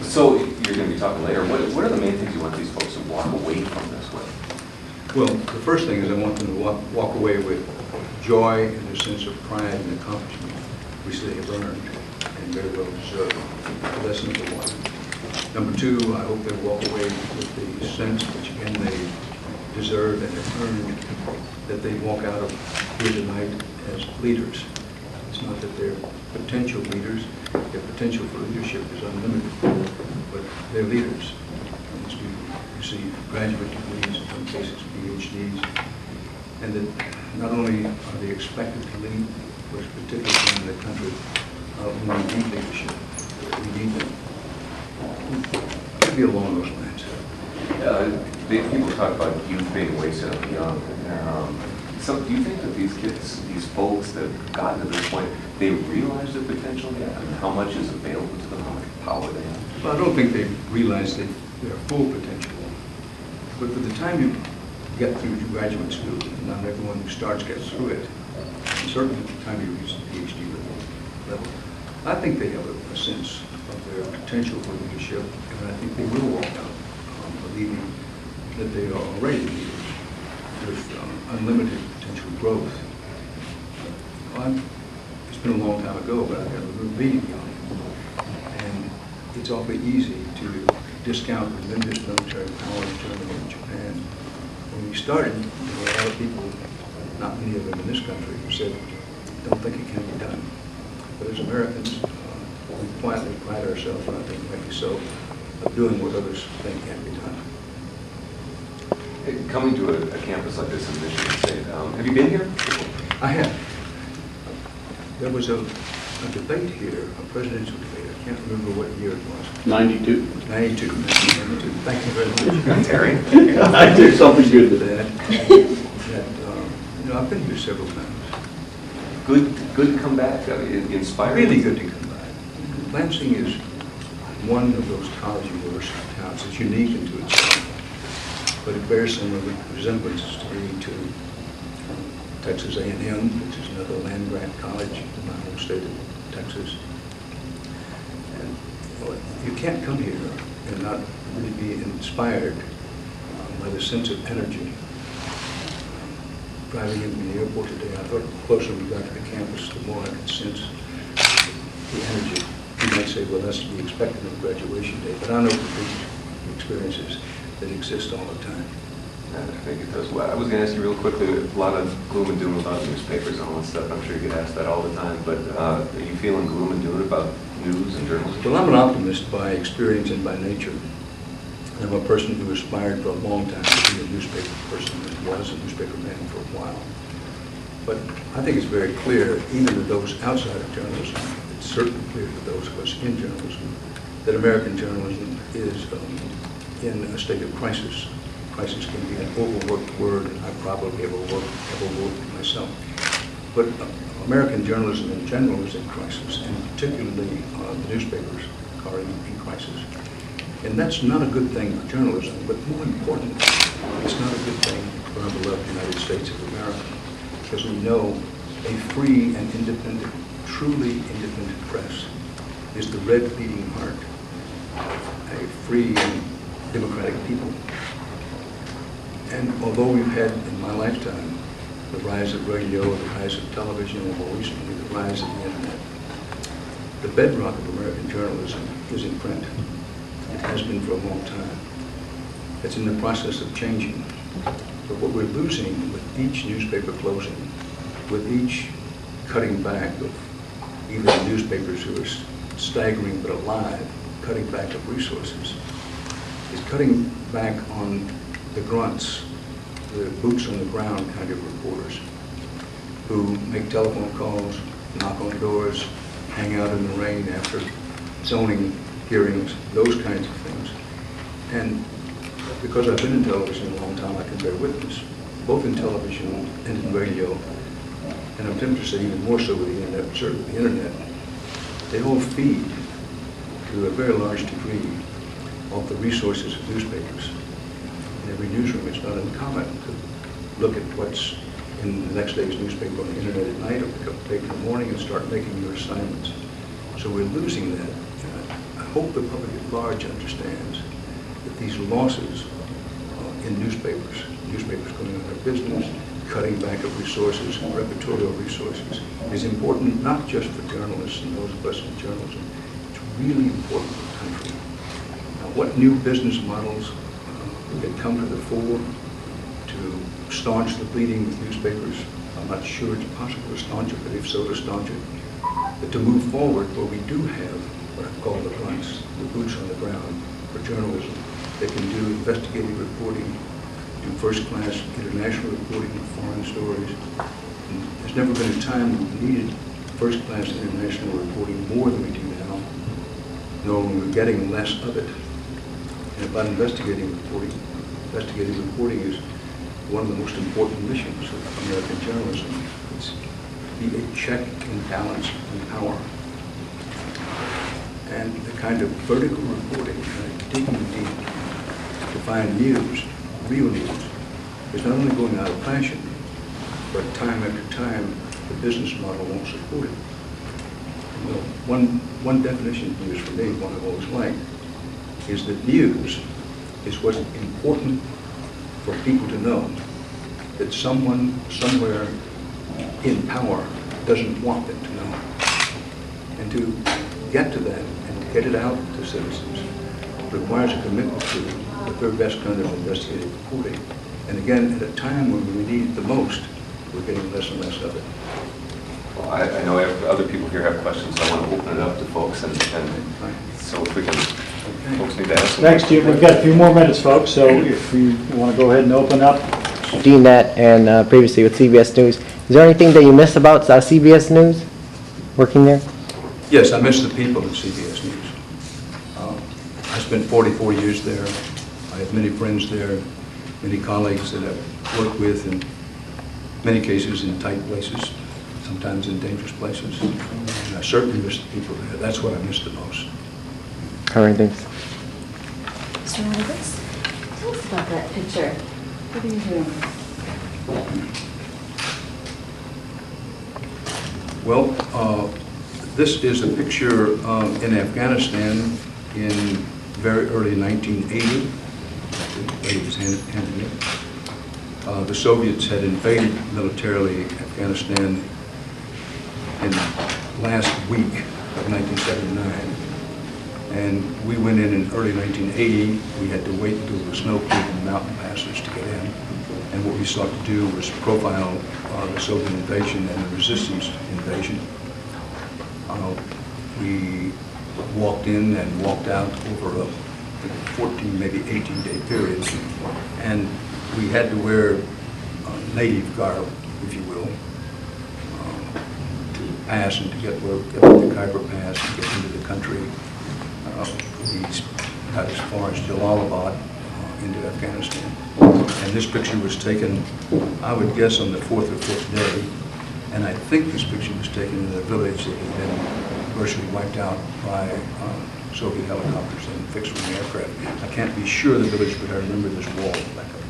So you're going to be talking later. What are the main things you want these folks to walk away from this with? Well, the first thing is I want them to walk away with joy and a sense of pride and accomplishment, which they have earned and very well deserved. So that's number one. Number two, I hope they walk away with the sense, which again they deserve and have earned, that they walk out of here tonight as leaders. It's not that they're potential leaders. Their potential for leadership is unlimited, but they're leaders. As we receive graduate degrees, in some cases PhDs, and that not only are they expected to lead, but particularly in the country, we need leadership. We need them. Maybe along those lines. People talk about youth being wasted on young. So do you think that these kids, these folks that have gotten to this point, they realize their potential yet and how much is available to them, how much power they have? Well, I don't think they realize their full potential. But by the time you get through graduate school, and not everyone who starts gets through it, and certainly by the time you reach the PhD level, I think they have a sense of their potential for leadership, and I think they will walk out believing that they are already leaders with unlimited potential growth. It's been a long time ago, but I got a little reading on it. And it's awfully easy to discount the tremendous military power of Germany and Japan. When we started, there were a lot of people, not many of them in this country, who said, don't think it can be done. But as Americans, we quietly pride ourselves, and I think rightly so, of doing what others think can be done. Coming to a campus like this in Michigan State, have you been here? I have. There was a debate here, a presidential debate. I can't remember what year it was. 92. 92. Thank you very much. Terry? I did something good to that. I've been here several times. Good to come back. Inspiring. Really good to come back. Lansing is one of those college university towns that's unique into itself, but it bears some resemblances to me to Texas A&M, which is another land-grant college in my home state of Texas. And you can't come here and not really be inspired by the sense of energy. Driving into the airport today, I thought the closer we got to the campus, the more I could sense the energy. You might say, well, that's to be expected on graduation day, but I know from these experiences that exist all the time. I think it does. Well, I was going to ask you real quickly, a lot of gloom and doom about newspapers and all that stuff. I'm sure you get asked that all the time, but are you feeling gloom and doom about news and journalism? Well, I'm an optimist by experience and by nature. I'm a person who aspired for a long time to be a newspaper person and was a newspaper man for a while. But I think it's very clear, even to those outside of journalism, it's certainly clear to those of us in journalism, that American journalism is in a state of crisis. Crisis can be an overworked word, and I probably have overworked myself. But American journalism in general is in crisis, and particularly the newspapers are in crisis. And that's not a good thing for journalism, but more important, it's not a good thing for our beloved United States of America, because we know a free and independent, truly independent press is the red beating heart of a free and democratic people. And although we've had, in my lifetime, the rise of radio, the rise of television, and more recently the rise of the internet, the bedrock of American journalism is in print. It has been for a long time. It's in the process of changing. But what we're losing with each newspaper closing, with each cutting back of even newspapers who are staggering but alive, cutting back of resources, is cutting back on the grunts, the boots on the ground kind of reporters who make telephone calls, knock on doors, hang out in the rain after zoning hearings, those kinds of things. And because I've been in television a long time, I can bear witness, both in television and in radio, and I'm tempted to say even more so with the internet, but certainly the internet, they all feed to a very large degree of the resources of newspapers. In every newsroom, it's not uncommon to look at what's in the next day's newspaper on the internet at night, or pick up the paper in the morning and start making your assignments. So we're losing that. I hope the public at large understands that these losses in newspapers going out of business, cutting back of resources, repertorial resources, is important not just for journalists and those of us in journalism. It's really important for the country. Now, what new business models that come to the fore to staunch the bleeding with newspapers? I'm not sure it's possible to staunch it, but if so, to staunch it. But to move forward where we do have what I call the grunts, the boots on the ground for journalism. They can do investigative reporting, do first-class international reporting of foreign stories. And there's never been a time when we needed first-class international reporting more than we do now, nor when we're getting less of it. And about investigative reporting is one of the most important missions of American journalism. It's be a check and balance in power. And the kind of vertical reporting, digging deep to find news, real news, is not only going out of fashion, but time after time, the business model won't support it. Well, one definition of news for me, one I've always liked, is that news is what's important for people to know that someone somewhere in power doesn't want them to know. And to get to that and to get it out to citizens requires a commitment to the very best kind of investigative reporting. And again, at a time when we need it the most, we're getting less and less of it. Well, I know other people here have questions, so I want to open it up to folks, and so if we can, folks need to ask. Thanks, Steve. We've got a few more minutes, folks, so if you want to go ahead and open up. HDNet and previously with CBS News. Is there anything that you miss about CBS News, working there? Yes, I miss the people at CBS News. I spent 44 years there. I have many friends there, many colleagues that I've worked with in many cases in tight places, sometimes in dangerous places. And I certainly miss the people there. That's what I miss the most. All right, thanks. Mr. Roberts, tell us about that picture. What are you doing? Well, this is a picture in Afghanistan in very early 1980. The lady was handed me. The Soviets had invaded militarily Afghanistan in last week of 1979. And we went in early 1980. We had to wait until the snow cleared and mountain passes to get in. And what we sought to do was profile the Soviet invasion and the resistance invasion. We walked in and walked out over a 14, maybe 18-day period. And we had to wear native garb, if you will, to pass and to get the Khyber Pass and get into the country. We got as far as Jalalabad into Afghanistan. And this picture was taken, I would guess, on the 4th or 5th day. And I think this picture was taken in a village that had been virtually wiped out by Soviet helicopters and fixed-wing aircraft. I can't be sure the village, but I remember this wall back up.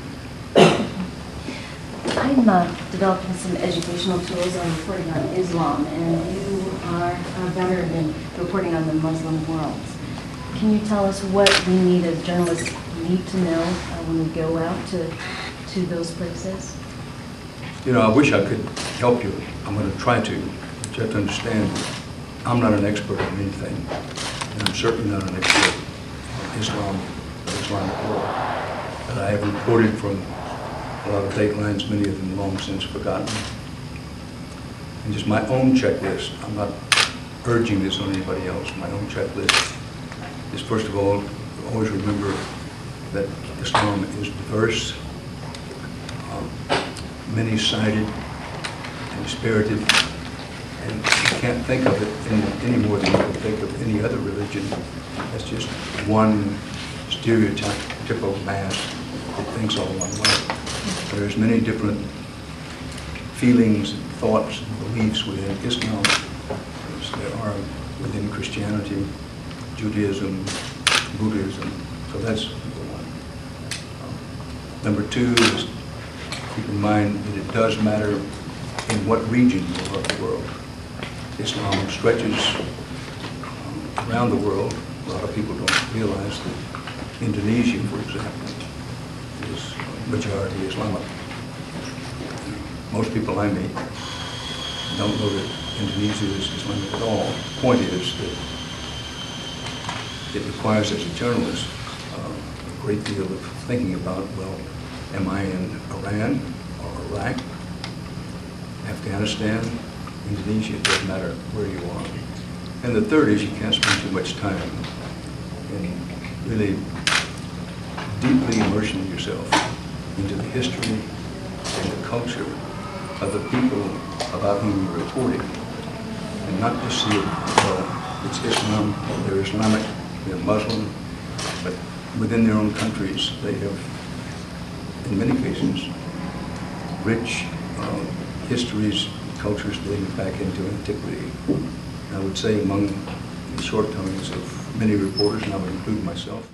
I'm developing some educational tools on reporting on Islam, and you are a veteran in reporting on the Muslim world. Can you tell us what we need as journalists need to know when we go out to those places? You know, I wish I could help you. I'm going to try to. But you have to understand, I'm not an expert on anything. And I'm certainly not an expert on Islam or Islamic world. But I have reported from a lot of datelines, many of them long since forgotten. And just my own checklist, I'm not urging this on anybody else, my own checklist is, first of all, always remember that Islam is diverse, many-sided, and spirited, and you can't think of it any more than you can think of any other religion. That's just one stereotypical mass that thinks all one way. There's many different feelings, and thoughts, and beliefs within Islam as there are within Christianity, Judaism, Buddhism. So that's number one. Number two is keep in mind that it does matter in what region of the world. Islam stretches around the world, A lot of people don't realize that Indonesia, for example, is majority Islamic. Most people I meet don't know that Indonesia is Islamic at all. The point is that it requires, as a journalist, a great deal of thinking about, well, am I in Iran or Iraq, Afghanistan, Indonesia? It doesn't matter where you are. And the third is you can't spend too much time in really deeply immersing yourself into the history and the culture of the people about whom you're reporting, and not just see it, well, it's Islam, they're Islamic, they're Muslim, but within their own countries, they have, in many cases, rich histories, cultures dating back into antiquity. I would say among the shortcomings of many reporters, and I would include myself,